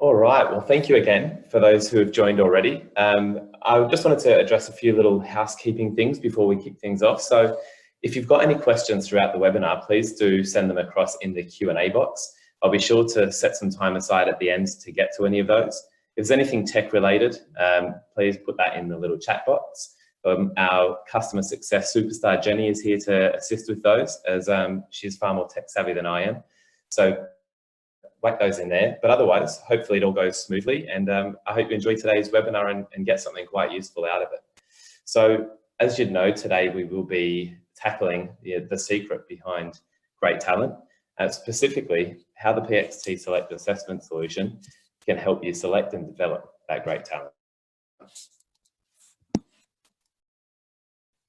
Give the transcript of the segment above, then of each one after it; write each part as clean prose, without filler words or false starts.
All right, well, thank you again for those who have joined already. I just wanted to address a few little housekeeping things before we kick things off. So if you've got any questions throughout the webinar, please do send them across in the Q&A box. I'll be sure to set some time aside at the end to get to any of those. If there's anything tech related, please put that in the little chat box. Our customer success superstar, Jenny, is here to assist with those, as she's far more tech savvy than I am. So whack those in there, but otherwise, hopefully it all goes smoothly, and I hope you enjoy today's webinar and get something quite useful out of it. So as you'd know, today we will be tackling the secret behind great talent, specifically how the PXT Select assessment solution can help you select and develop that great talent.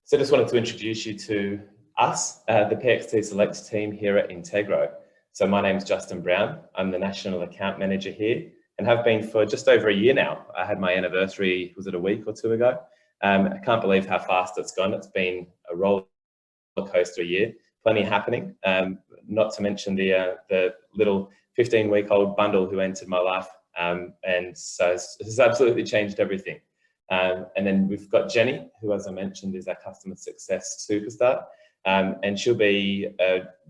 So I just wanted to introduce you to us, the PXT Select team here at Integro. So my name's Justin Brown. I'm the National Account Manager here and have been for just over a year now. I had my anniversary, was it a week or two ago? I can't believe how fast it's gone. It's been a roller coaster year, plenty happening. Not to mention the little 15-week-old bundle who entered my life. And so it's absolutely changed everything. And then we've got Jenny, who, as I mentioned, is our customer success superstar. And she'll be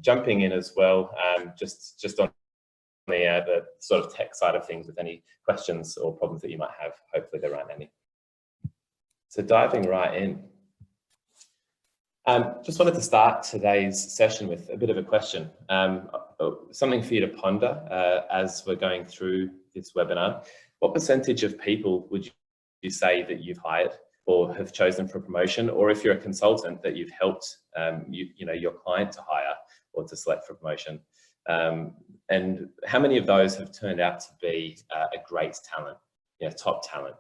jumping in as well, just on the sort of tech side of things with any questions or problems that you might have. Hopefully there aren't any. So diving right in. Just wanted to start today's session with a bit of a question, something for you to ponder as we're going through this webinar. What percentage of people would you say that you've hired or have chosen for promotion, or if you're a consultant that you've helped your client to hire or to select for promotion, and how many of those have turned out to be a great talent, top talent,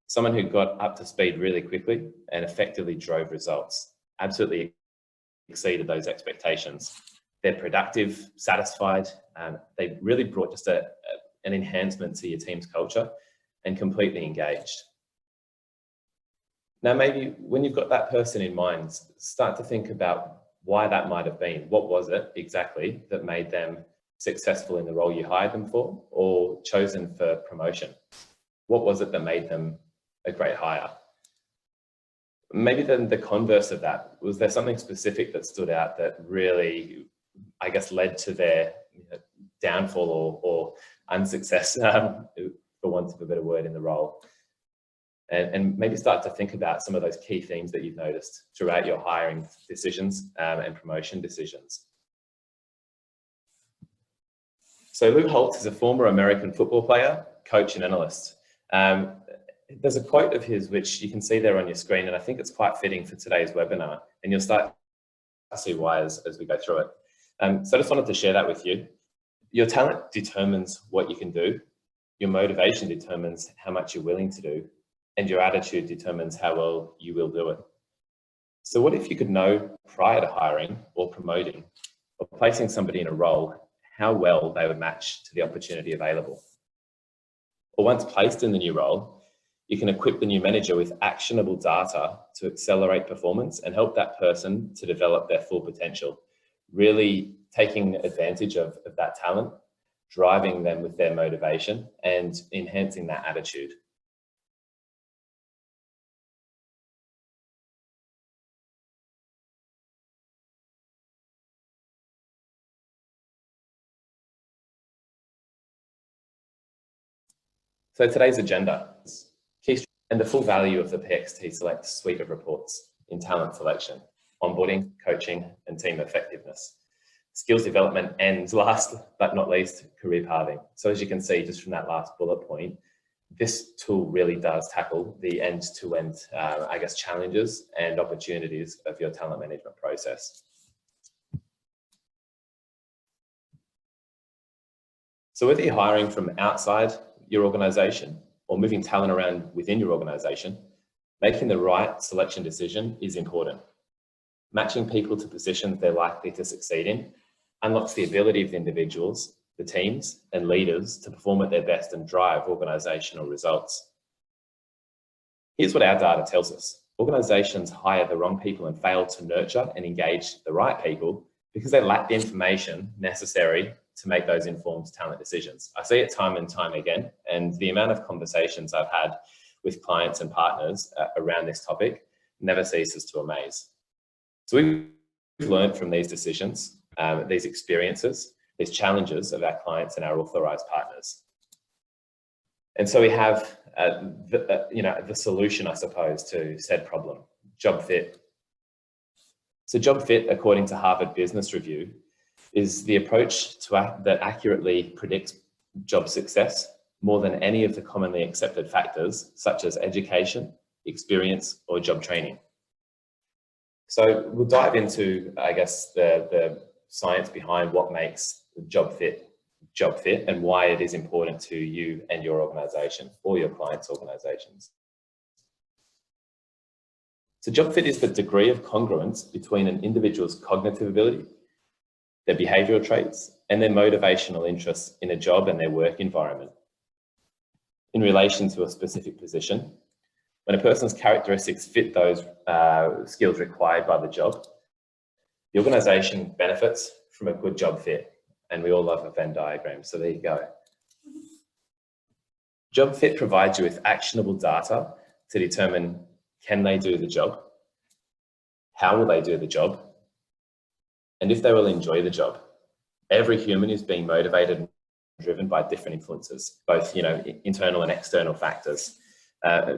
someone who got up to speed really quickly and effectively drove results, absolutely exceeded those expectations. They're productive, satisfied, they really brought just an enhancement to your team's culture and completely engaged. Now, maybe when you've got that person in mind, start to think about why that might have been. What was it exactly that made them successful in the role you hired them for or chosen for promotion? What was it that made them a great hire? Maybe then the converse of that, was there something specific that stood out that really, I guess, led to their downfall or unsuccess, for want of a better word, in the role? And maybe start to think about some of those key themes that you've noticed throughout your hiring decisions and promotion decisions. So Lou Holtz is a former American football player, coach and analyst. There's a quote of his which you can see there on your screen, and I think it's quite fitting for today's webinar, and you'll start to see why as we go through it. So I just wanted to share that with you. Your talent determines what you can do. Your motivation determines how much you're willing to do. And your attitude determines how well you will do it. So what if you could know prior to hiring or promoting or placing somebody in a role, how well they would match to the opportunity available? Or once placed in the new role, you can equip the new manager with actionable data to accelerate performance and help that person to develop their full potential, really taking advantage of that talent, driving them with their motivation and enhancing that attitude. So today's agenda is key and the full value of the PXT Select suite of reports in talent selection, onboarding, coaching, and team effectiveness, skills development, and last but not least, career pathing. So as you can see, just from that last bullet point, this tool really does tackle the end-to-end, I guess, challenges and opportunities of your talent management process. So whether you're hiring from outside your organization or moving talent around within your organization, making the right selection decision is important. Matching people to positions they're likely to succeed in unlocks the ability of the individuals, the teams and leaders to perform at their best and drive organizational results. Here's what our data tells us. Organizations hire the wrong people and fail to nurture and engage the right people because they lack the information necessary to make those informed talent decisions. I see it time and time again, and the amount of conversations I've had with clients and partners around this topic never ceases to amaze. So we've learned from these decisions, these experiences, these challenges of our clients and our authorized partners. And so we have the solution, I suppose, to said problem, job fit. So job fit, according to Harvard Business Review, is the approach that accurately predicts job success more than any of the commonly accepted factors, such as education, experience, or job training. So we'll dive into, I guess, the science behind what makes job fit and why it is important to you and your organization or your clients' organizations. So job fit is the degree of congruence between an individual's cognitive ability, their behavioral traits, and their motivational interests in a job and their work environment in relation to a specific position. When a person's characteristics fit those skills required by the job, the organization benefits from a good job fit. And we all love a Venn diagram, so there you go. Job fit provides you with actionable data to determine, can they do the job? How will they do the job? And if they will enjoy the job. Every human is being motivated and driven by different influences, both internal and external factors.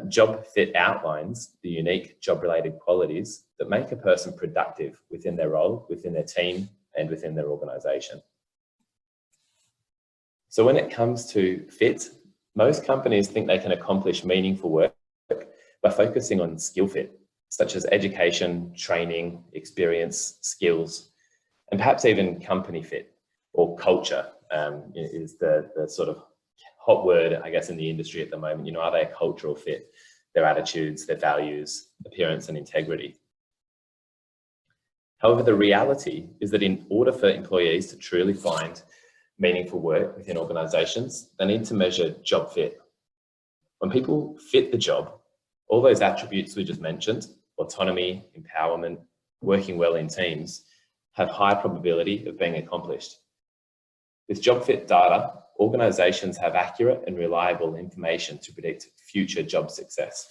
Job fit outlines the unique job-related qualities that make a person productive within their role, within their team, and within their organization. So when it comes to fit, most companies think they can accomplish meaningful work by focusing on skill fit, such as education, training, experience, skills, and perhaps even company fit or culture is the sort of hot word, I guess, in the industry at the moment. Are they a cultural fit? Their attitudes, their values, appearance, and integrity. However, the reality is that in order for employees to truly find meaningful work within organizations, they need to measure job fit. When people fit the job, all those attributes we just mentioned, autonomy, empowerment, working well in teams, have high probability of being accomplished. With job fit data, organizations have accurate and reliable information to predict future job success.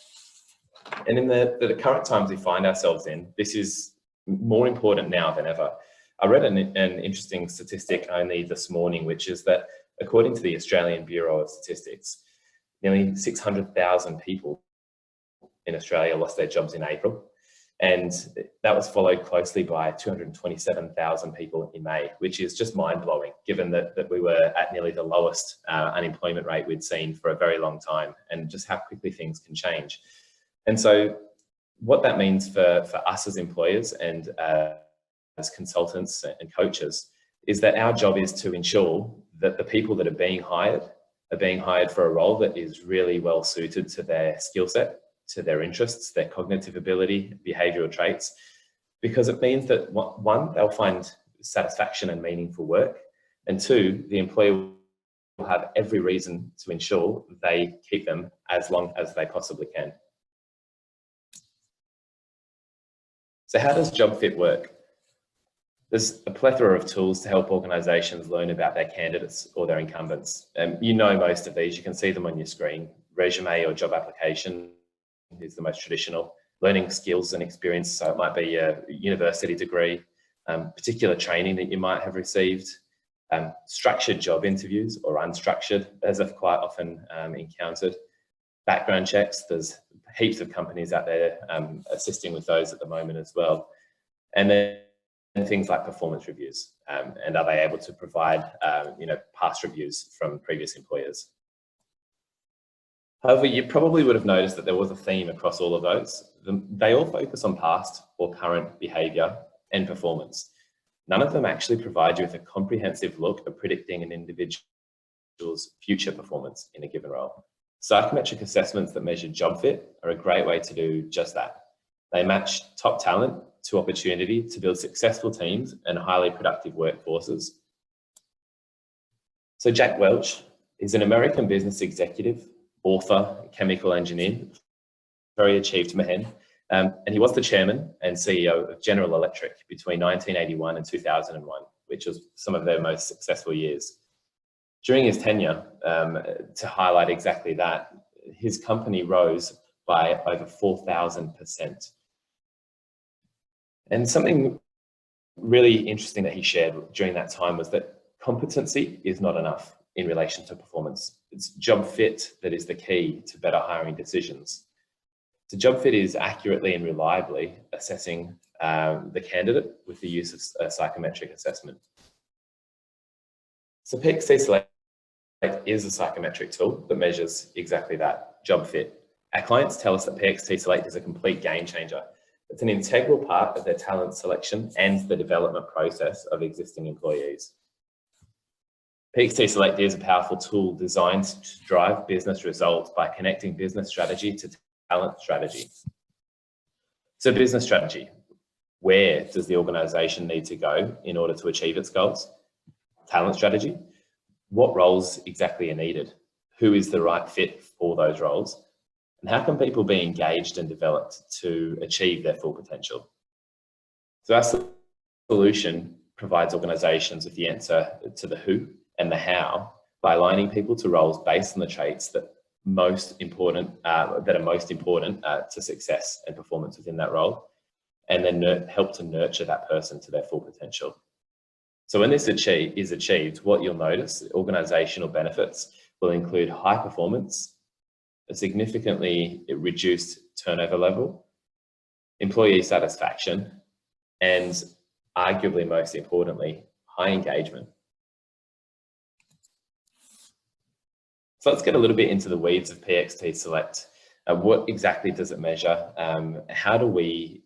And in the current times we find ourselves in, this is more important now than ever. I read an interesting statistic only this morning, which is that according to the Australian Bureau of Statistics, nearly 600,000 people in Australia lost their jobs in April. And that was followed closely by 227,000 people in May, which is just mind-blowing, given that we were at nearly the lowest unemployment rate we'd seen for a very long time, and just how quickly things can change. And so what that means for us as employers and as consultants and coaches is that our job is to ensure that the people that are being hired for a role that is really well suited to their skill set, to their interests, their cognitive ability, behavioral traits, because it means that one, they'll find satisfaction and meaningful work, and two, the employer will have every reason to ensure they keep them as long as they possibly can. So how does job fit work? There's a plethora of tools to help organizations learn about their candidates or their incumbents. You know most of these, you can see them on your screen. Resume or job application is the most traditional. Learning skills and experience, so it might be a university degree, particular training that you might have received, structured job interviews or unstructured, as I've quite often encountered. Background checks, there's heaps of companies out there assisting with those at the moment as well. And then things like performance reviews, and are they able to provide past reviews from previous employers. However, you probably would have noticed that there was a theme across all of those. They all focus on past or current behaviour and performance. None of them actually provide you with a comprehensive look at predicting an individual's future performance in a given role. Psychometric assessments that measure job fit are a great way to do just that. They match top talent to opportunity to build successful teams and highly productive workforces. So Jack Welch is an American business executive, author, chemical engineer, very achieved man, and he was the chairman and CEO of General Electric between 1981 and 2001, which was some of their most successful years. During his tenure, to highlight exactly that, his company rose by over 4,000%. And something really interesting that he shared during that time was that competency is not enough in relation to performance. It's job fit that is the key to better hiring decisions. So job fit is accurately and reliably assessing the candidate with the use of a psychometric assessment. So PXT Select is a psychometric tool that measures exactly that, job fit. Our clients tell us that PXT Select is a complete game changer. It's an integral part of their talent selection and the development process of existing employees. PXT Select is a powerful tool designed to drive business results by connecting business strategy to talent strategy. So business strategy, where does the organization need to go in order to achieve its goals? Talent strategy, what roles exactly are needed? Who is the right fit for those roles? And how can people be engaged and developed to achieve their full potential? So our solution provides organizations with the answer to the who and the how by aligning people to roles based on the traits that are most important to success and performance within that role, and then help to nurture that person to their full potential. So when this is achieved, what you'll notice, organizational benefits will include high performance, a significantly reduced turnover level, employee satisfaction, and arguably most importantly, high engagement. So let's get a little bit into the weeds of PXT Select. What exactly does it measure? How do we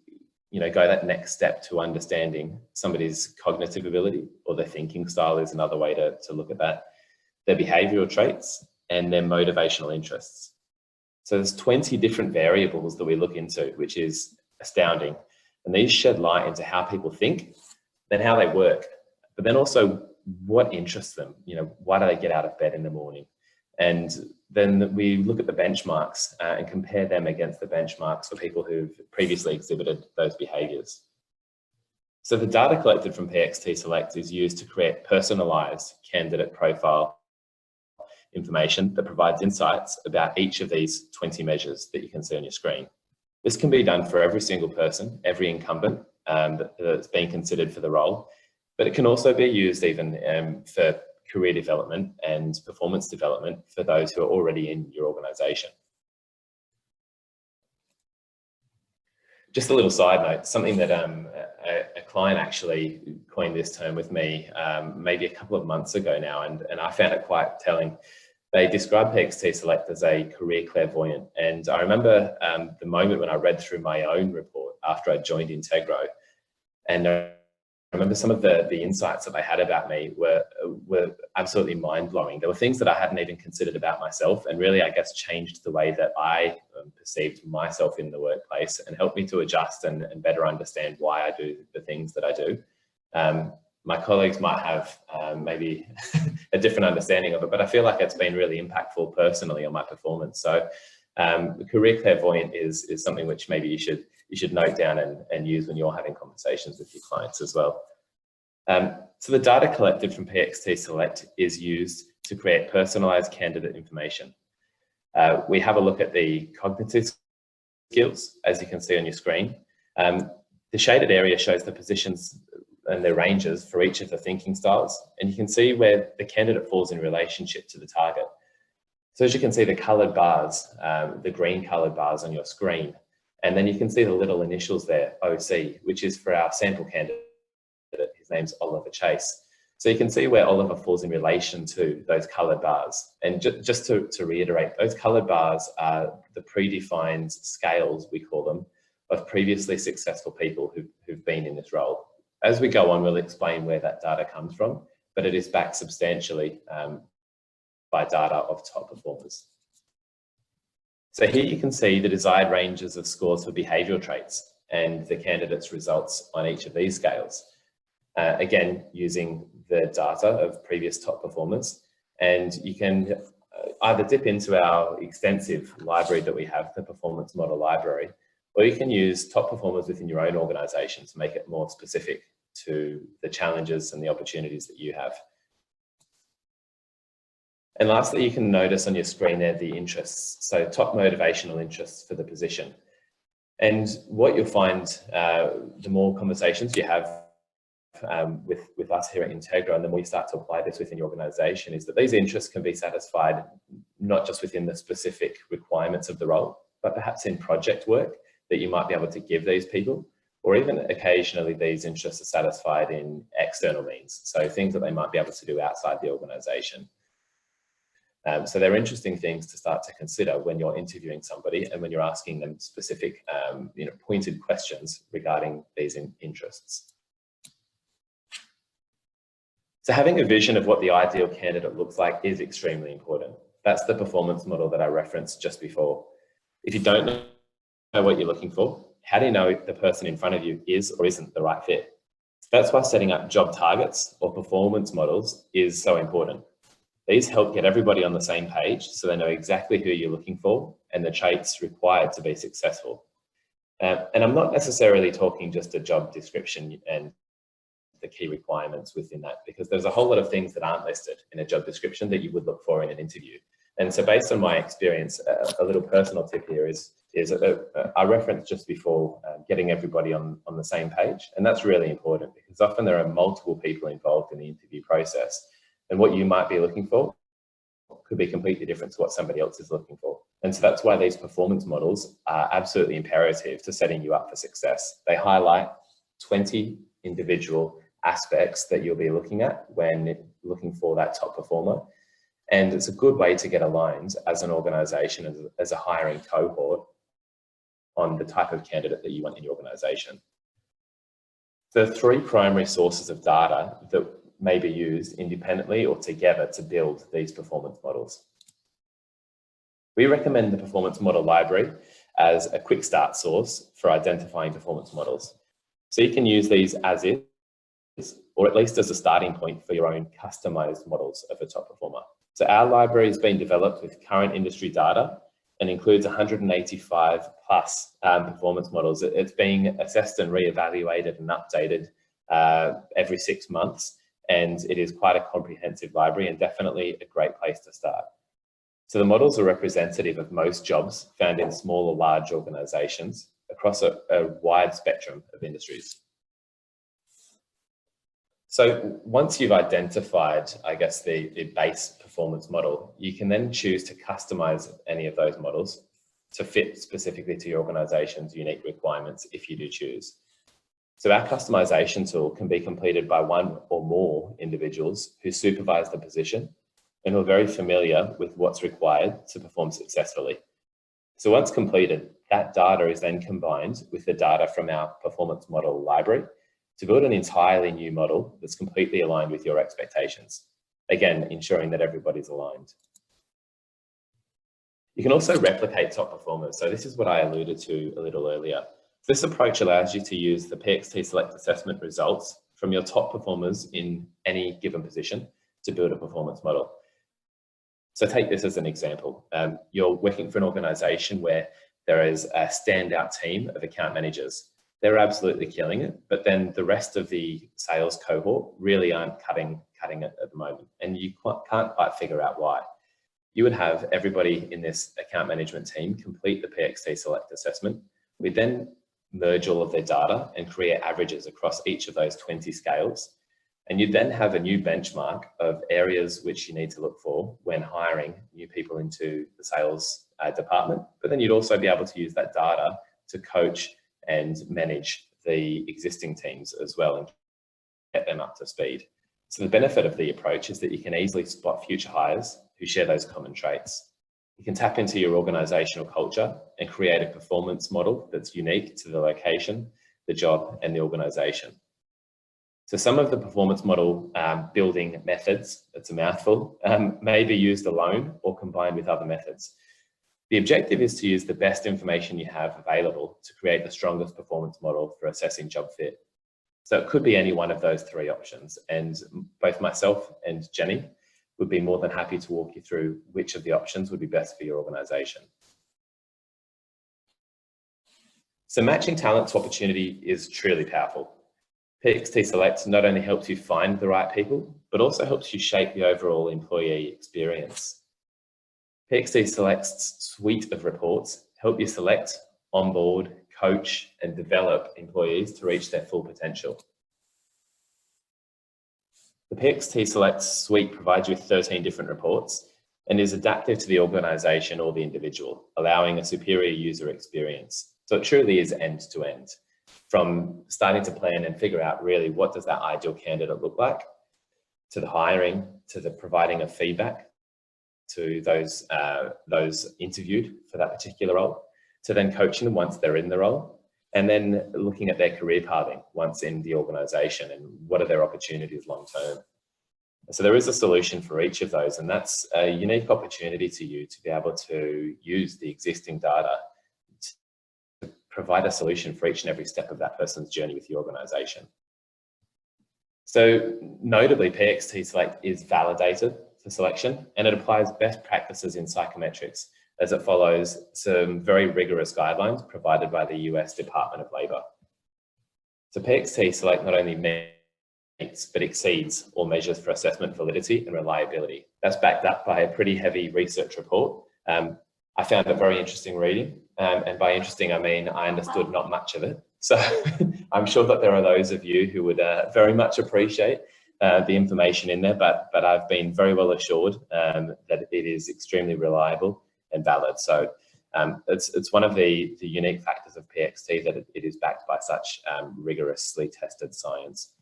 go that next step to understanding somebody's cognitive ability, or their thinking style is another way to look at that, their behavioral traits, and their motivational interests. So there's 20 different variables that we look into, which is astounding. And these shed light into how people think, then how they work, but then also what interests them. Why do they get out of bed in the morning? And then we look at the benchmarks and compare them against the benchmarks for people who've previously exhibited those behaviors. So the data collected from PXT Select is used to create personalized candidate profile information that provides insights about each of these 20 measures that you can see on your screen. This can be done for every single person, every incumbent that's being considered for the role, but it can also be used even for career development and performance development for those who are already in your organization. Just a little side note, something that a client actually coined this term with me maybe a couple of months ago now, and I found it quite telling. They described PXT Select as a career clairvoyant. And I remember the moment when I read through my own report after I joined Integro, and I remember some of the insights that they had about me were absolutely mind-blowing. There were things that I hadn't even considered about myself, and really, I guess, changed the way that I perceived myself in the workplace and helped me to adjust and better understand why I do the things that I do. My colleagues might have maybe a different understanding of it, but I feel like it's been really impactful personally on my performance. So career clairvoyant is something which maybe you should note down and use when you're having conversations with your clients as well. So the data collected from PXT Select is used to create personalized candidate information. We have a look at the cognitive skills, as you can see on your screen. The shaded area shows the positions and their ranges for each of the thinking styles, and you can see where the candidate falls in relationship to the target. So as you can see, the coloured bars, the green coloured bars on your screen, and then you can see the little initials there, OC, which is for our sample candidate. His name's Oliver Chase. So you can see where Oliver falls in relation to those coloured bars. And just to reiterate, those coloured bars are the predefined scales, we call them, of previously successful people who've been in this role. As we go on, we'll explain where that data comes from, but it is backed substantially by data of top performers. So here you can see the desired ranges of scores for behavioural traits and the candidate's results on each of these scales. Again, using the data of previous top performers, and you can either dip into our extensive library that we have, the performance model library, or you can use top performers within your own organisation to make it more specific. to the challenges and the opportunities that you have. And lastly, you can notice on your screen there the interests, so top motivational interests for the position. And what you'll find, the more conversations you have with us here at Integra, and the more you start to apply this within your organisation, is that these interests can be satisfied not just within the specific requirements of the role, but perhaps in project work that you might be able to give these people, or even occasionally these interests are satisfied in external means, so things that they might be able to do outside the organisation. So they're interesting things to start to consider when you're interviewing somebody and when you're asking them specific, pointed questions regarding these interests. So having a vision of what the ideal candidate looks like is extremely important. That's the performance model that I referenced just before. If you don't know what you're looking for, how do you know the person in front of you is or isn't the right fit? That's why setting up job targets or performance models is so important. These help get everybody on the same page so they know exactly who you're looking for and the traits required to be successful. And I'm not necessarily talking just a job description and the key requirements within that, because there's a whole lot of things that aren't listed in a job description that you would look for in an interview. And so based on my experience, a little personal tip here is I referenced just before getting everybody on the same page. And that's really important because often there are multiple people involved in the interview process. And what you might be looking for could be completely different to what somebody else is looking for. And so that's why these performance models are absolutely imperative to setting you up for success. They highlight 20 individual aspects that you'll be looking at when looking for that top performer. And it's a good way to get aligned as an organisation, as a hiring cohort, on the type of candidate that you want in your organisation. There are three primary sources of data that may be used independently or together to build these performance models. We recommend the Performance Model Library as a quick start source for identifying performance models. So you can use these as is, or at least as a starting point for your own customized models of a top performer. So our library has been developed with current industry data and includes 185 plus performance models. It's being assessed and reevaluated and updated every 6 months. And it is quite a comprehensive library and definitely a great place to start. So the models are representative of most jobs found in small or large organisations across a wide spectrum of industries. So once you've identified, I guess, the base performance model, you can then choose to customise any of those models to fit specifically to your organisation's unique requirements if you do choose. So our customization tool can be completed by one or more individuals who supervise the position and who are very familiar with what's required to perform successfully. So once completed, that data is then combined with the data from our performance model library to build an entirely new model that's completely aligned with your expectations. Again, ensuring that everybody's aligned. You can also replicate top performers. So this is what I alluded to a little earlier. This approach allows you to use the PXT Select assessment results from your top performers in any given position to build a performance model. So take this as an example. You're working for an organisation where there is a standout team of account managers. They're absolutely killing it, but then the rest of the sales cohort really aren't cutting it at the moment, and you can't quite figure out why. You would have everybody in this account management team complete the PXT Select assessment. We then merge all of their data and create averages across each of those 20 scales. And you then have a new benchmark of areas which you need to look for when hiring new people into the sales department. But then you'd also be able to use that data to coach and manage the existing teams as well and get them up to speed. So the benefit of the approach is that you can easily spot future hires who share those common traits. You can tap into your organizational culture and create a performance model that's unique to the location, the job, and the organization. So some of the performance model building methods, it's a mouthful, may be used alone or combined with other methods. The objective is to use the best information you have available to create the strongest performance model for assessing job fit. So it could be any one of those three options, and both myself and Jenny would be more than happy to walk you through which of the options would be best for your organisation. So matching talent to opportunity is truly powerful. PXT Select not only helps you find the right people, but also helps you shape the overall employee experience. PXT Select's suite of reports help you select, onboard, coach, and develop employees to reach their full potential. The PXT Select suite provides you with 13 different reports and is adaptive to the organisation or the individual, allowing a superior user experience. So it truly is end-to-end, from starting to plan and figure out really what does that ideal candidate look like, to the hiring, to the providing of feedback to those interviewed for that particular role, to then coaching them once they're in the role, and then looking at their career pathing once in the organisation and what are their opportunities long term. So there is a solution for each of those, and that's a unique opportunity to you to be able to use the existing data to provide a solution for each and every step of that person's journey with the organisation. So notably, PXT Select is validated for selection, and it applies best practices in psychometrics as it follows some very rigorous guidelines provided by the US Department of Labour. So PXT Select not only meets but exceeds all measures for assessment validity and reliability. That's backed up by a pretty heavy research report. I found it very interesting reading, and by interesting I mean I understood not much of it. So I'm sure that there are those of you who would very much appreciate the information in there, but I've been very well assured that it is extremely reliable and valid. So it's one of the unique factors of PXT that it is backed by such rigorously tested science.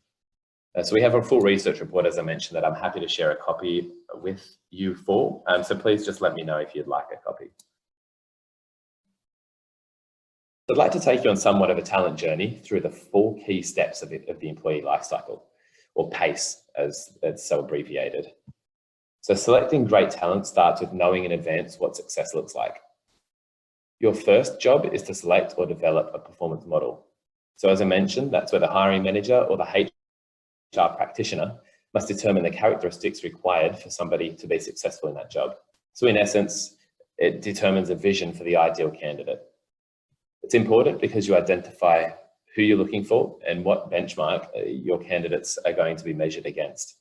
So we have a full research report, as I mentioned, that I'm happy to share a copy with you for. So please just let me know if you'd like a copy. I'd like to take you on somewhat of a talent journey through the 4 key steps of the employee lifecycle, or PACE as it's so abbreviated. So selecting great talent starts with knowing in advance what success looks like. Your first job is to select or develop a performance model. So as I mentioned, that's where the hiring manager or the HR practitioner must determine the characteristics required for somebody to be successful in that job. So in essence, it determines a vision for the ideal candidate. It's important because you identify who you're looking for and what benchmark your candidates are going to be measured against.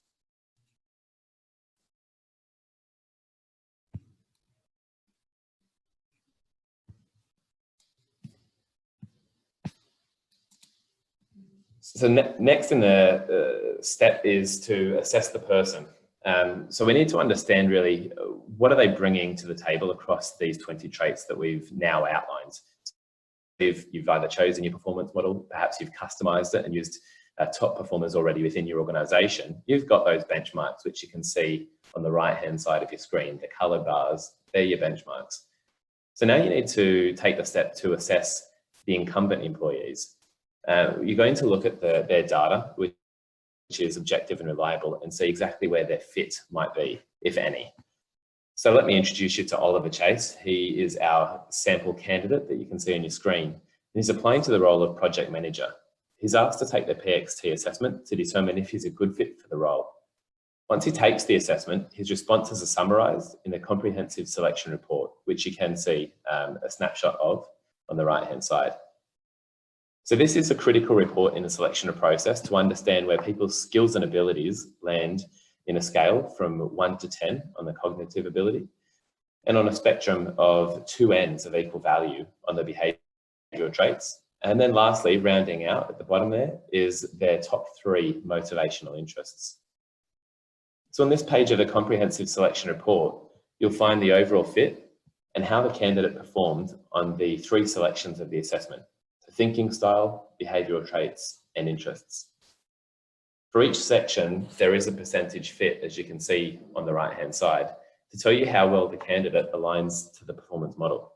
So next in the step is to assess the person. So we need to understand really what are they bringing to the table across these 20 traits that we've now outlined. If you've either chosen your performance model, perhaps you've customized it and used top performers already within your organization, you've got those benchmarks, which you can see on the right-hand side of your screen, the colored bars, they're your benchmarks. So now you need to take the step to assess the incumbent employees. You're going to look at their data, which is objective and reliable, and see exactly where their fit might be, if any. So let me introduce you to Oliver Chase. He is our sample candidate that you can see on your screen. He's applying to the role of project manager. He's asked to take the PXT assessment to determine if he's a good fit for the role. Once he takes the assessment, his responses are summarised in a comprehensive selection report, which you can see a snapshot of on the right-hand side. So this is a critical report in the selection process to understand where people's skills and abilities land in a scale from 1 to 10 on the cognitive ability, and on a spectrum of 2 ends of equal value on the behavioural traits. And then lastly, rounding out at the bottom there, is their top 3 motivational interests. So on this page of the comprehensive selection report, you'll find the overall fit and how the candidate performed on the 3 selections of the assessment: the thinking style, behavioural traits, and interests. For each section, there is a percentage fit, as you can see on the right-hand side, to tell you how well the candidate aligns to the performance model.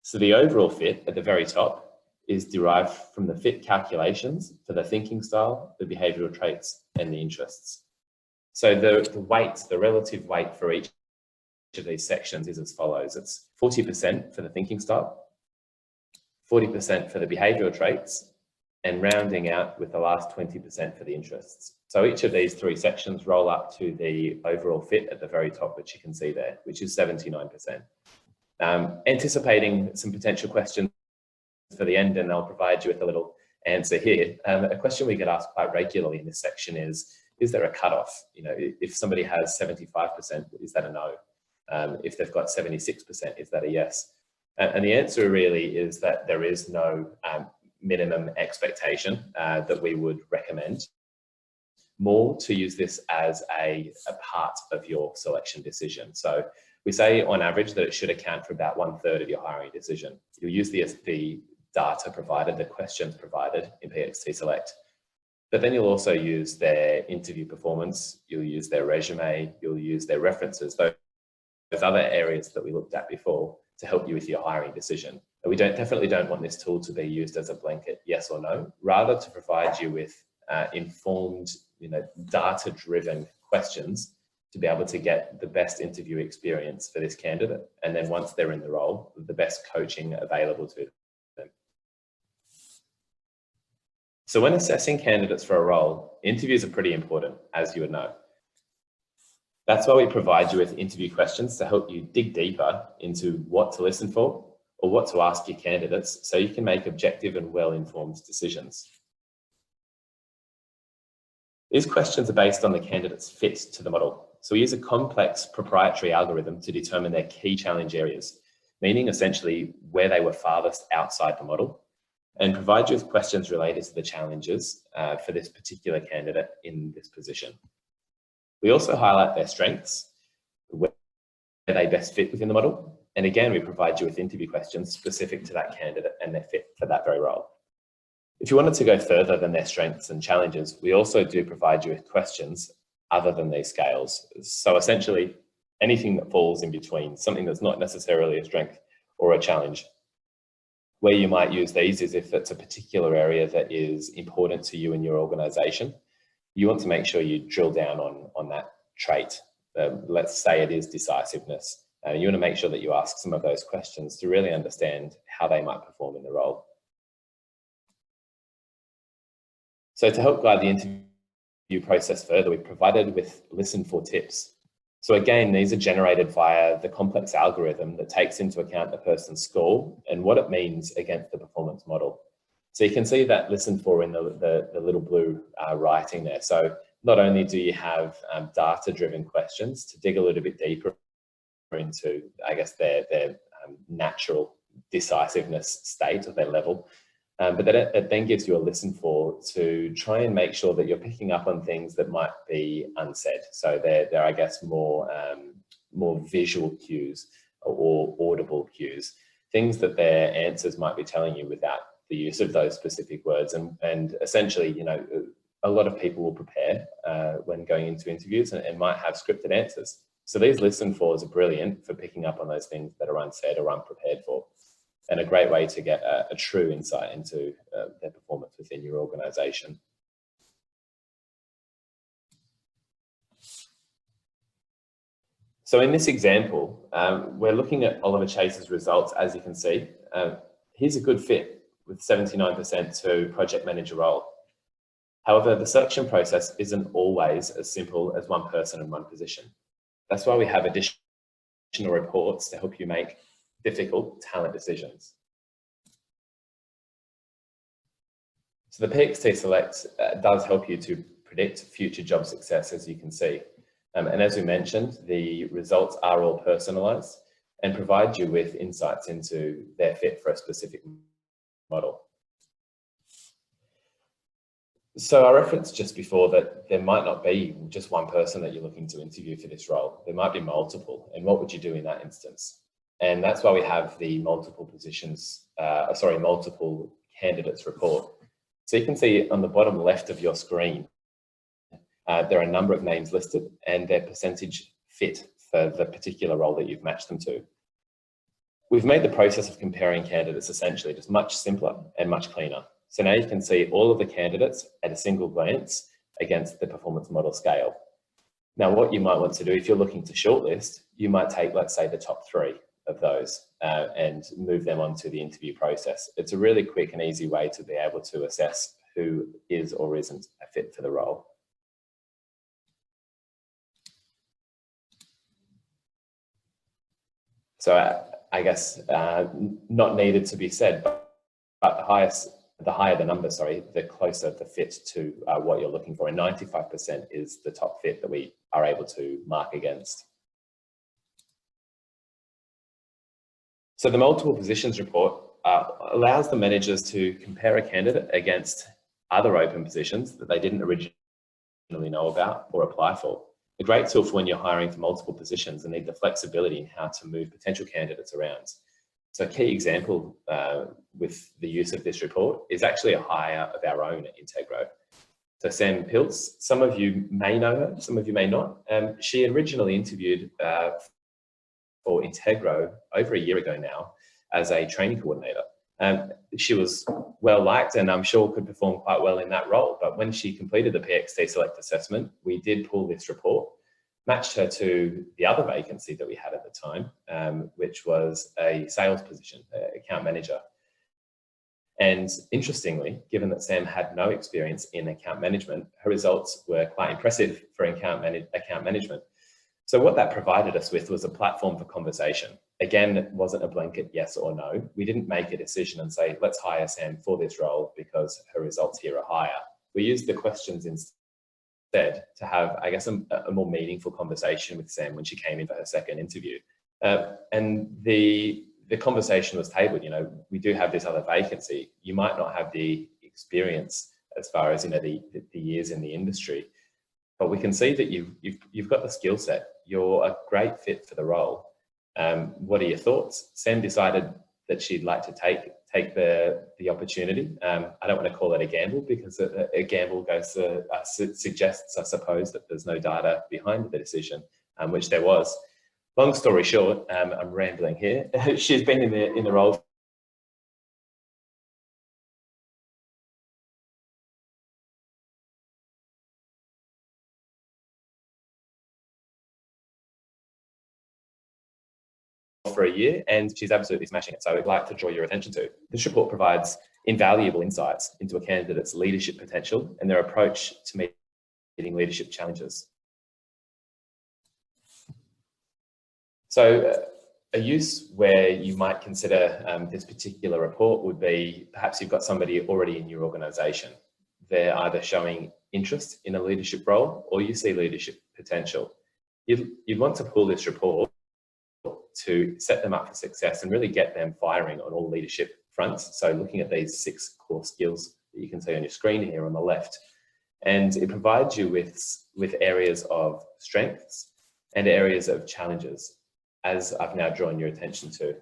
So the overall fit at the very top is derived from the fit calculations for the thinking style, the behavioural traits, and the interests. So the relative weight for each of these sections is as follows. It's 40% for the thinking style, 40% for the behavioural traits, and rounding out with the last 20% for the interests. So each of these 3 sections roll up to the overall fit at the very top, which you can see there, which is 79%. Anticipating some potential questions for the end, and I'll provide you with a little answer here. A question we get asked quite regularly in this section is there a cutoff? You know, if somebody has 75%, is that a no? If they've got 76%, is that a yes? And the answer really is that there is no minimum expectation that we would recommend. More to use this as a part of your selection decision. So we say on average that it should account for about 1/3 of your hiring decision. You'll use the data provided, the questions provided in PXT Select, but then you'll also use their interview performance, you'll use their resume, you'll use their references, those other areas that we looked at before to help you with your hiring decision. And we definitely don't want this tool to be used as a blanket yes or no, rather to provide you with informed, data-driven questions to be able to get the best interview experience for this candidate. And then once they're in the role, the best coaching available to them. So when assessing candidates for a role, interviews are pretty important, as you would know. That's why we provide you with interview questions to help you dig deeper into what to listen for or what to ask your candidates so you can make objective and well-informed decisions. These questions are based on the candidate's fit to the model. So we use a complex proprietary algorithm to determine their key challenge areas, meaning essentially where they were farthest outside the model, and provide you with questions related to the challenges for this particular candidate in this position. We also highlight their strengths, where they best fit within the model. And again, we provide you with interview questions specific to that candidate and their fit for that very role. If you wanted to go further than their strengths and challenges, we also do provide you with questions other than these scales. So essentially, anything that falls in between, something that's not necessarily a strength or a challenge. Where you might use these is if it's a particular area that is important to you and your organization. You want to make sure you drill down on that trait. Let's say it is decisiveness. You want to make sure that you ask some of those questions to really understand how they might perform in the role. So to help guide the interview process further, we've provided with listen for tips. So again, these are generated via the complex algorithm that takes into account the person's score and what it means against the performance model. So you can see that listen for in the little blue writing there. So not only do you have data-driven questions to dig a little bit deeper into, I guess, their natural decisiveness state or their level, but then it then gives you a listen for to try and make sure that you're picking up on things that might be unsaid. So they're I guess, more visual cues or audible cues, things that their answers might be telling you without the use of those specific words. And essentially, a lot of people will prepare when going into interviews and might have scripted answers. So these listen fors are brilliant for picking up on those things that are unsaid or unprepared for, and a great way to get a true insight into their performance within your organization. So in this example, we're looking at Oliver Chase's results, as you can see. He's a good fit with 79% to project manager role. However, the selection process isn't always as simple as one person and one position. That's why we have additional reports to help you make difficult talent decisions. So the PXT Select does help you to predict future job success, as you can see. And as we mentioned, the results are all personalized and provide you with insights into their fit for a specific model. So I referenced just before that there might not be just one person that you're looking to interview for this role. There might be multiple. And what would you do in that instance? And that's why we have the multiple candidates report. So you can see on the bottom left of your screen, there are a number of names listed and their percentage fit for the particular role that you've matched them to. We've made the process of comparing candidates essentially just much simpler and much cleaner. So now you can see all of the candidates at a single glance against the performance model scale. Now, what you might want to do if you're looking to shortlist, you might take, let's say, the top 3 of those and move them onto the interview process. It's a really quick and easy way to be able to assess who is or isn't a fit for the role. So I guess not needed to be said, but the the higher the number, sorry, the closer the fit to what you're looking for. And 95% is the top fit that we are able to mark against. So the multiple positions report allows the managers to compare a candidate against other open positions that they didn't originally know about or apply for. A great tool for when you're hiring for multiple positions and need the flexibility in how to move potential candidates around. So a key example with the use of this report is actually a hire of our own at Integro. So Sam Pilz, some of you may know her, some of you may not. She originally interviewed for Integro over a year ago now as a training coordinator. She was well liked and I'm sure could perform quite well in that role. But when she completed the PXT Select assessment, we did pull this report, matched her to the other vacancy that we had at the time, which was a sales position, account manager. And interestingly, given that Sam had no experience in account management, her results were quite impressive for account management. So what that provided us with was a platform for conversation. Again, it wasn't a blanket yes or no. We didn't make a decision and say, let's hire Sam for this role because her results here are higher. We used the questions instead to have, I guess, a more meaningful conversation with Sam when she came in for her second interview. And the conversation was tabled, we do have this other vacancy. You might not have the experience as far as, the years in the industry, but we can see that you've got the skill set. You're a great fit for the role. What are your thoughts? Sam decided that she'd like to take the opportunity. I don't want to call it a gamble because a gamble goes to, suggests, I suppose, that there's no data behind the decision, which there was. Long story short, I'm rambling here. She's been in the role for a year and she's absolutely smashing it. So I'd like to draw your attention to. This report provides invaluable insights into a candidate's leadership potential and their approach to meeting leadership challenges. So a use where you might consider this particular report would be perhaps you've got somebody already in your organisation. They're either showing interest in a leadership role or you see leadership potential. You'd want to pull this report to set them up for success and really get them firing on all leadership fronts. So looking at these 6 core skills that you can see on your screen here on the left, and it provides you with areas of strengths and areas of challenges, as I've now drawn your attention to,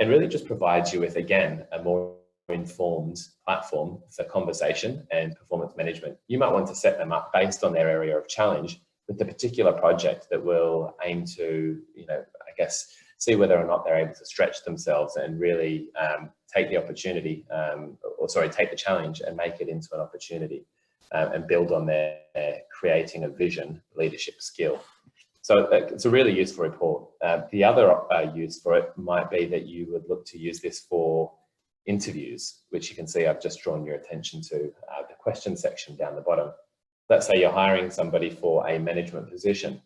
and really just provides you with, again, a more informed platform for conversation and performance management. You might want to set them up based on their area of challenge with the particular project that will aim to, I guess, see whether or not they're able to stretch themselves and really take the opportunity, take the challenge and make it into an opportunity and build on their creating a vision leadership skill. So it's a really useful report. The other use for it might be that you would look to use this for interviews, which you can see I've just drawn your attention to the question section down the bottom. Let's say you're hiring somebody for a management position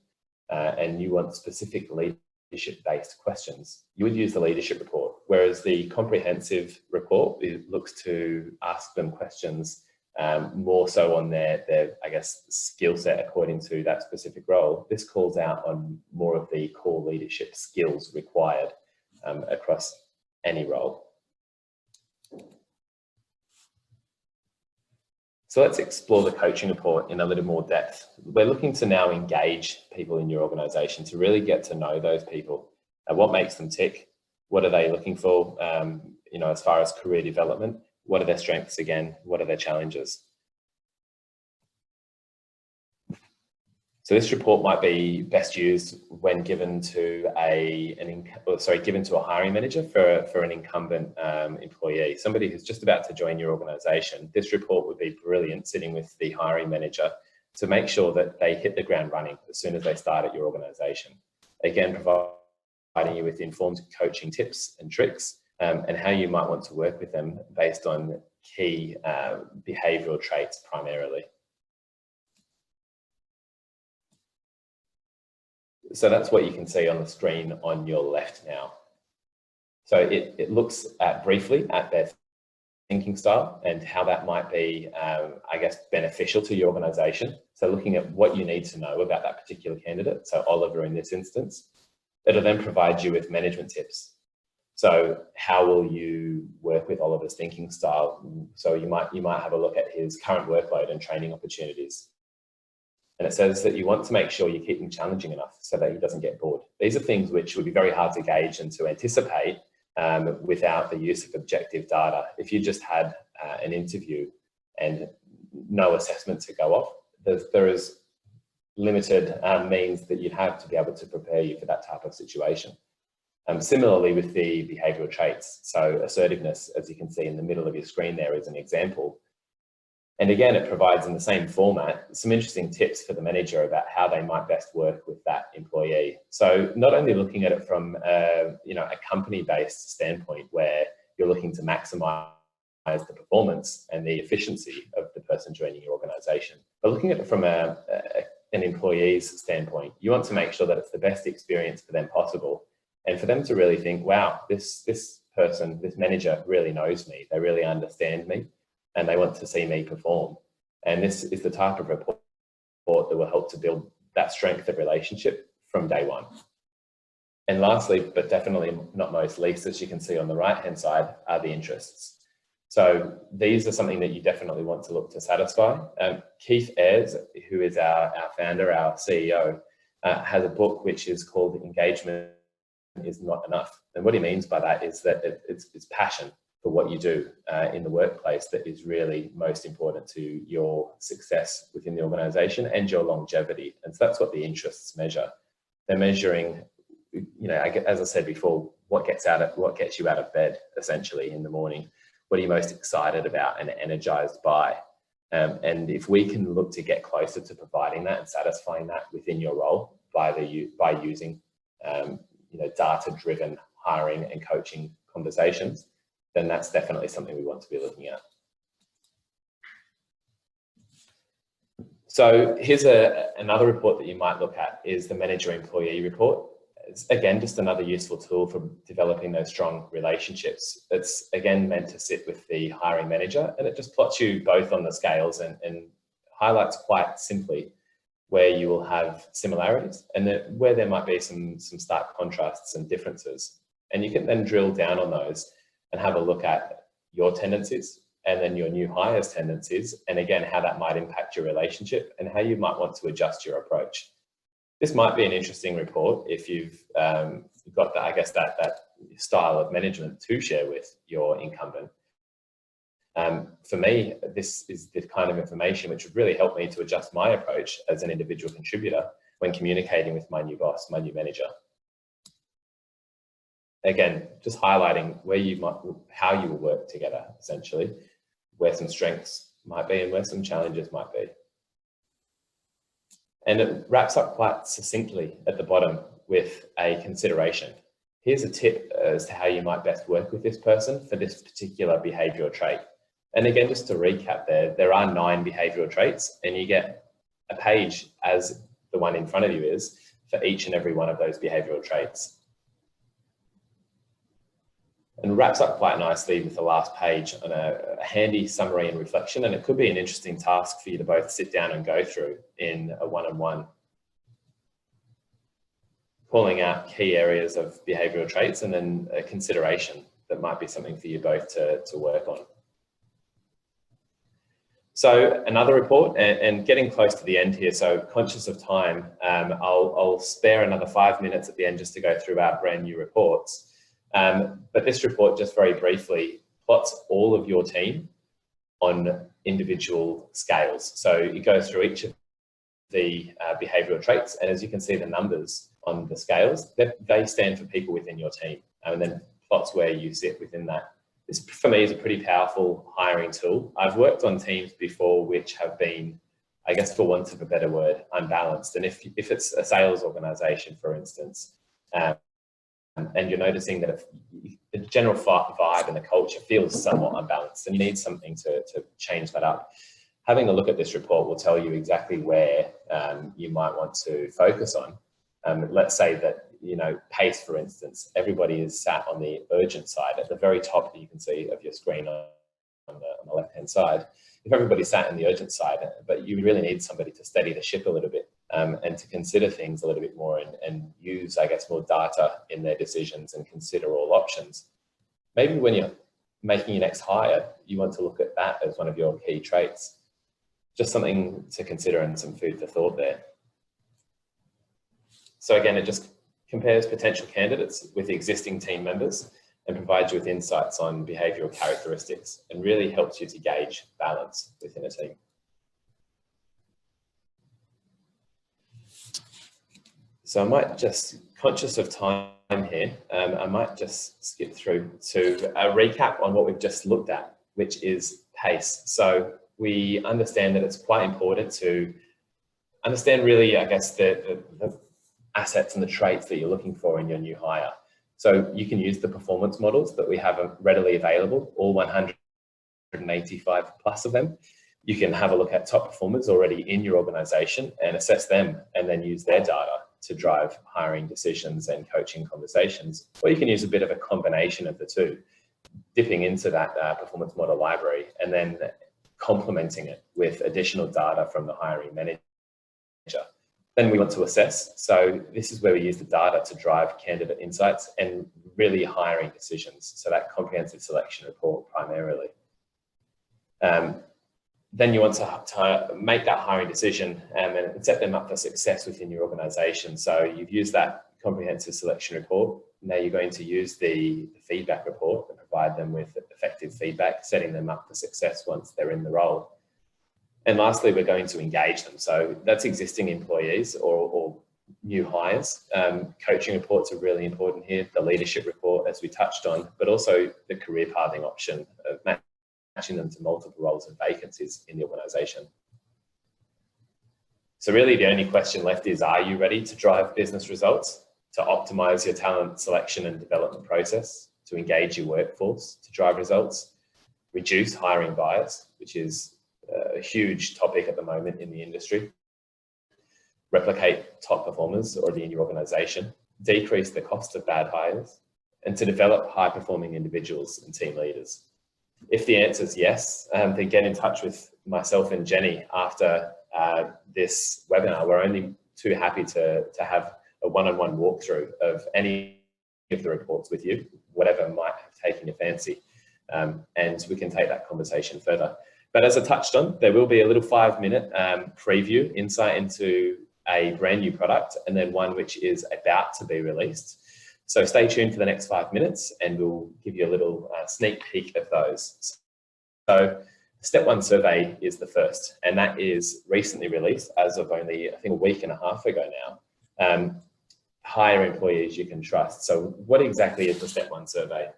and you want specific leadership-based questions. You would use the leadership report, whereas the comprehensive report, it looks to ask them questions more so on their I guess, skill set according to that specific role. This calls out on more of the core leadership skills required across any role. So let's explore the coaching report in a little more depth. We're looking to now engage people in your organisation to really get to know those people. What makes them tick? What are they looking for? As far as career development, what are their strengths again? What are their challenges? So this report might be best used when given to a hiring manager for an incumbent employee, somebody who's just about to join your organisation. This report would be brilliant sitting with the hiring manager to make sure that they hit the ground running as soon as they start at your organisation. Again, providing you with informed coaching tips and tricks and how you might want to work with them based on key behavioural traits primarily. So that's what you can see on the screen on your left now. So it looks briefly at their thinking style and how that might be, I guess, beneficial to your organization. So looking at what you need to know about that particular candidate, so Oliver in this instance, it'll then provide you with management tips. So how will you work with Oliver's thinking style? So you might have a look at his current workload and training opportunities. And it says that you want to make sure you keep him challenging enough so that he doesn't get bored. These are things which would be very hard to gauge and to anticipate without the use of objective data. If you just had an interview and no assessment to go off, there is limited means that you'd have to be able to prepare you for that type of situation. Similarly with the behavioural traits, so assertiveness, as you can see in the middle of your screen there is an example. And again, it provides in the same format some interesting tips for the manager about how they might best work with that employee. So not only looking at it from a company-based standpoint where you're looking to maximise the performance and the efficiency of the person joining your organisation, but looking at it from an employee's standpoint, you want to make sure that it's the best experience for them possible, and for them to really think, wow, this person, this manager really knows me, they really understand me, and they want to see me perform. And this is the type of report that will help to build that strength of relationship from day one. And lastly, but definitely not most least, as you can see on the right-hand side, are the interests. So these are something that you definitely want to look to satisfy. Keith Ayres, who is our founder, our CEO, has a book which is called Engagement is Not Enough. And what he means by that is that it's passion for what you do in the workplace that is really most important to your success within the organisation and your longevity. And so that's what the interests measure. They're measuring, as I said before, what gets you out of bed essentially in the morning. What are you most excited about and energized by? And if we can look to get closer to providing that and satisfying that within your role by using data-driven hiring and coaching conversations, then that's definitely something we want to be looking at. So here's another report that you might look at is the manager employee report. It's again just another useful tool for developing those strong relationships. It's again meant to sit with the hiring manager, and it just plots you both on the scales and highlights quite simply where you will have similarities and where there might be some stark contrasts and differences. And you can then drill down on those and have a look at your tendencies and then your new hires tendencies, and again, how that might impact your relationship and how you might want to adjust your approach. This might be an interesting report if you've got that, I guess, that style of management to share with your incumbent. For me, this is the kind of information which would really help me to adjust my approach as an individual contributor when communicating with my new boss, my new manager. Again, just highlighting how you will work together, essentially, where some strengths might be and where some challenges might be. And it wraps up quite succinctly at the bottom with a consideration. Here's a tip as to how you might best work with this person for this particular behavioural trait. And again, just to recap there are 9 behavioural traits, and you get a page, as the one in front of you is, for each and every one of those behavioural traits. And wraps up quite nicely with the last page on a handy summary and reflection. And it could be an interesting task for you to both sit down and go through in a one-on-one, calling out key areas of behavioural traits and then a consideration that might be something for you both to work on. So another report, and getting close to the end here, so conscious of time, I'll spare another 5 minutes at the end just to go through our brand new reports. But this report, just very briefly, plots all of your team on individual scales. So it goes through each of the behavioural traits, and as you can see the numbers on the scales, they stand for people within your team, and then plots where you sit within that. This, for me, is a pretty powerful hiring tool. I've worked on teams before which have been, I guess for want of a better word, unbalanced. And if it's a sales organisation, for instance, and you're noticing that the general vibe and the culture feels somewhat unbalanced and you need something to change that up, having a look at this report will tell you exactly where you might want to focus on. Let's say that, pace, for instance, everybody is sat on the urgent side at the very top that you can see of your screen on the left-hand side. If everybody sat in the urgent side, but you really need somebody to steady the ship a little bit and to consider things a little bit more and use, I guess, more data in their decisions and consider all options. Maybe when you're making your next hire, you want to look at that as one of your key traits. Just something to consider and some food for thought there. So again, it just compares potential candidates with existing team members and provides you with insights on behavioural characteristics and really helps you to gauge balance within a team. So I might just, conscious of time here, I might just skip through to a recap on what we've just looked at, which is pace. So we understand that it's quite important to understand really, I guess, the assets and the traits that you're looking for in your new hire. So you can use the performance models that we have readily available, all 185 plus of them. You can have a look at top performers already in your organization and assess them and then use their data to drive hiring decisions and coaching conversations. Or you can use a bit of a combination of the two, dipping into that performance model library and then complementing it with additional data from the hiring manager. Then we want to assess. So this is where we use the data to drive candidate insights and really hiring decisions. So that comprehensive selection report primarily. Then you want to make that hiring decision and set them up for success within your organization. So you've used that comprehensive selection report. Now you're going to use the feedback report and provide them with effective feedback, setting them up for success once they're in the role. And lastly, we're going to engage them. So that's existing employees or new hires. Coaching reports are really important here. The leadership report, as we touched on, but also the career pathing option of matching them to multiple roles and vacancies in the organisation. So really the only question left is, are you ready to drive business results, to optimise your talent selection and development process, to engage your workforce, to drive results, reduce hiring bias, which is a huge topic at the moment in the industry, replicate top performers already in your organisation, decrease the cost of bad hires, and to develop high-performing individuals and team leaders? If the answer is yes, then get in touch with myself and Jenny after this webinar. We're only too happy to have a one-on-one walkthrough of any of the reports with you, whatever might have taken your fancy, and we can take that conversation further. But as I touched on, there will be a little 5-minute preview, insight into a brand new product, and then one which is about to be released. So stay tuned for the next 5 minutes and we'll give you a little sneak peek of those. So Step 1 survey is the first, and that is recently released as of only, I think, a week and a half ago now. Hire employees you can trust. So what exactly is the Step 1 survey?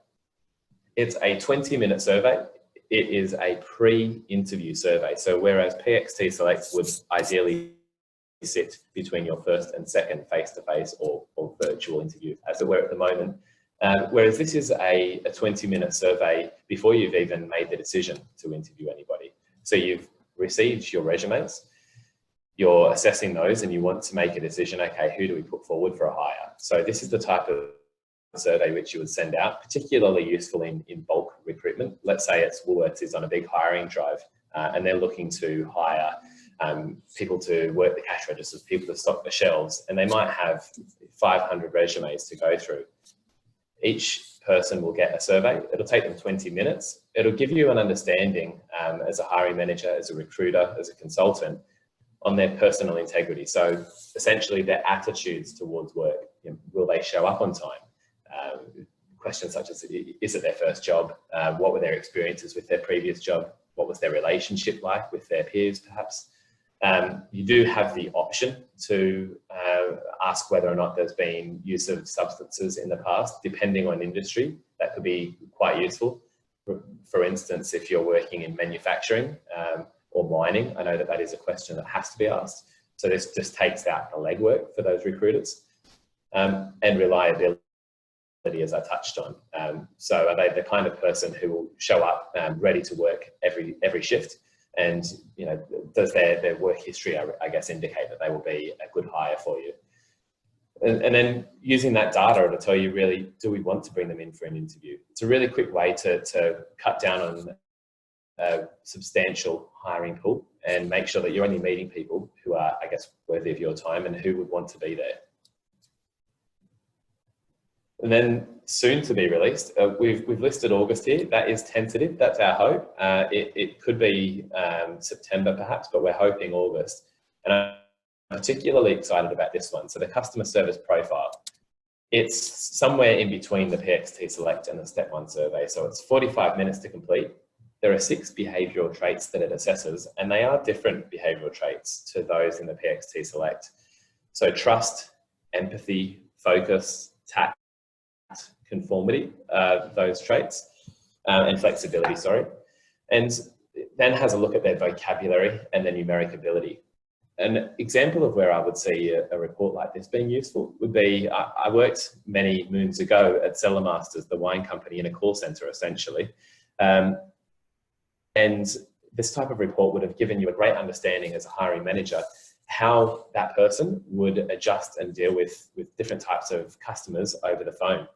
It's a 20-minute survey. It is a pre-interview survey. So whereas PXT Select would ideally sit between your first and second face-to-face or virtual interview, as it were at the moment, whereas this is a 20-minute survey before you've even made the decision to interview anybody. So you've received your resumes, you're assessing those, and you want to make a decision, okay, who do we put forward for a hire? So this is the type of survey which you would send out, particularly useful in bulk recruitment. Let's say it's Woolworths is on a big hiring drive and they're looking to hire people to work the cash registers, people to stock the shelves, and they might have 500 resumes to go through. Each person will get a survey. It'll take them 20 minutes. It'll give you an understanding as a hiring manager, as a recruiter, as a consultant, on their personal integrity. So essentially their attitudes towards work. You know, will they show up on time? Questions such as, is it their first job? What were their experiences with their previous job? What was their relationship like with their peers, perhaps? You do have the option to ask whether or not there's been use of substances in the past, depending on industry. That could be quite useful. For instance, if you're working in manufacturing or mining, I know that that is a question that has to be asked. So this just takes out the legwork for those recruiters. And reliability, as I touched on. So are they the kind of person who will show up ready to work every shift? And, you know, does their work history, I guess, indicate that they will be a good hire for you? And then using that data to tell you, really, do we want to bring them in for an interview? It's a really quick way to cut down on a substantial hiring pool and make sure that you're only meeting people who are, I guess, worthy of your time and who would want to be there. And then soon to be released, we've listed August here. That is tentative, that's our hope. It could be September perhaps, but we're hoping August. And I'm particularly excited about this one. So the customer service profile, it's somewhere in between the PXT Select and the Step 1 survey. So it's 45 minutes to complete. There are 6 behavioural traits that it assesses, and they are different behavioural traits to those in the PXT Select. So trust, empathy, focus, tact, conformity, those traits, and flexibility, sorry. And then has a look at their vocabulary and their numeric ability. An example of where I would see a report like this being useful would be, I worked many moons ago at Cellar Masters, the wine company, in a call centre essentially. And this type of report would have given you a great understanding as a hiring manager how that person would adjust and deal with different types of customers over the phone.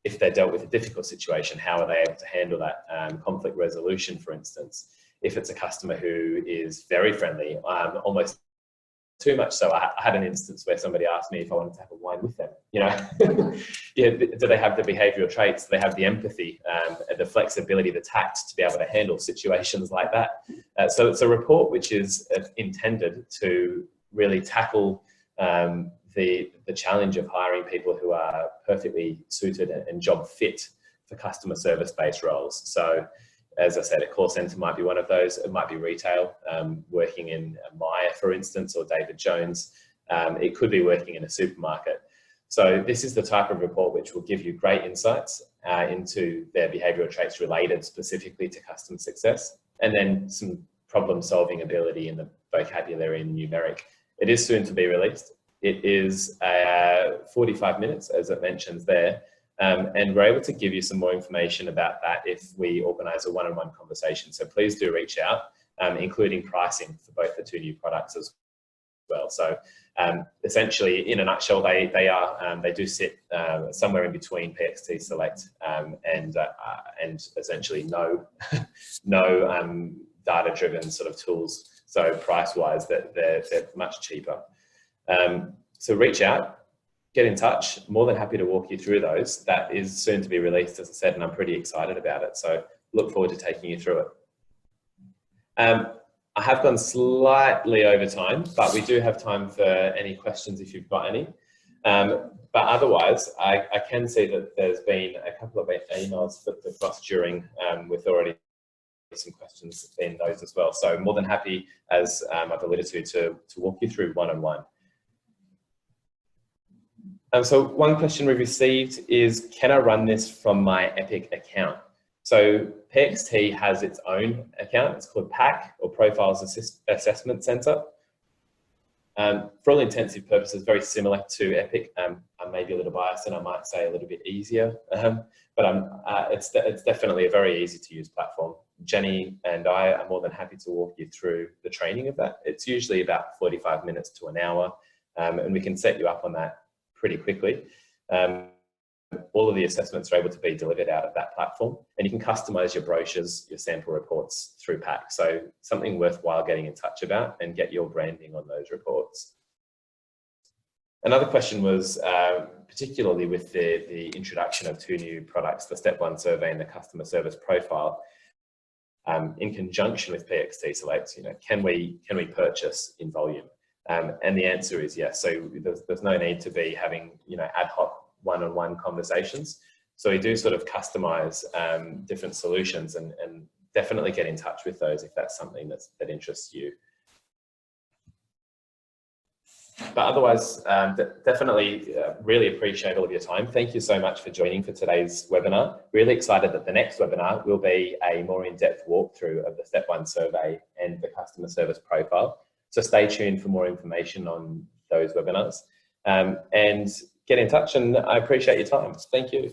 If they dealt with a difficult situation, how are they able to handle that? Conflict resolution, for instance. If it's a customer who is very friendly, almost too much so. I had an instance where somebody asked me if I wanted to have a wine with them. You know, yeah, do they have the behavioural traits? Do they have the empathy, the flexibility, the tact to be able to handle situations like that? So it's a report which is intended to really tackle the challenge of hiring people who are perfectly suited and job fit for customer service-based roles. So, as I said, a call centre might be one of those. It might be retail, working in Myer, for instance, or David Jones. It could be working in a supermarket. So this is the type of report which will give you great insights into their behavioural traits related specifically to customer success, and then some problem-solving ability in the vocabulary and numeric. It is soon to be released. It is 45 minutes, as it mentions there. And we're able to give you some more information about that if we organise a one-on-one conversation. So please do reach out, including pricing for both the 2 new products as well. So essentially, in a nutshell, they do sit somewhere in between PXT Select and essentially no data-driven sort of tools. So price-wise, they're much cheaper. So reach out. Get in touch. More than happy to walk you through those. That is soon to be released, as I said, and I'm pretty excited about it. So look forward to taking you through it. I have gone slightly over time, but we do have time for any questions if you've got any. But otherwise, I can see that there's been a couple of emails flipped across during with already some questions in those as well. So more than happy, as I've alluded to walk you through one-on-one. So one question we've received is, can I run this from my Epic account? So PXT has its own account. It's called PAC, or Profiles Assessment Center. For all intensive purposes, very similar to Epic. I may be a little biased and I might say a little bit easier, but it's definitely a very easy to use platform. Jenny and I are more than happy to walk you through the training of that. It's usually about 45 minutes to an hour, and we can set you up on that pretty quickly. All of the assessments are able to be delivered out of that platform, and you can customize your brochures, your sample reports through PAC. So something worthwhile getting in touch about and get your branding on those reports. Another question was, particularly with the introduction of 2 new products, the Step 1 survey and the customer service profile, in conjunction with PXT Select, you know, can we purchase in volume? And the answer is yes. So there's no need to be having, you know, ad hoc one-on-one conversations. So we do sort of customize different solutions, and definitely get in touch with those if that's something that interests you. But otherwise, definitely really appreciate all of your time. Thank you so much for joining for today's webinar. Really excited that the next webinar will be a more in-depth walkthrough of the Step 1 survey and the customer service profile. So stay tuned for more information on those webinars, and get in touch, and I appreciate your time. Thank you.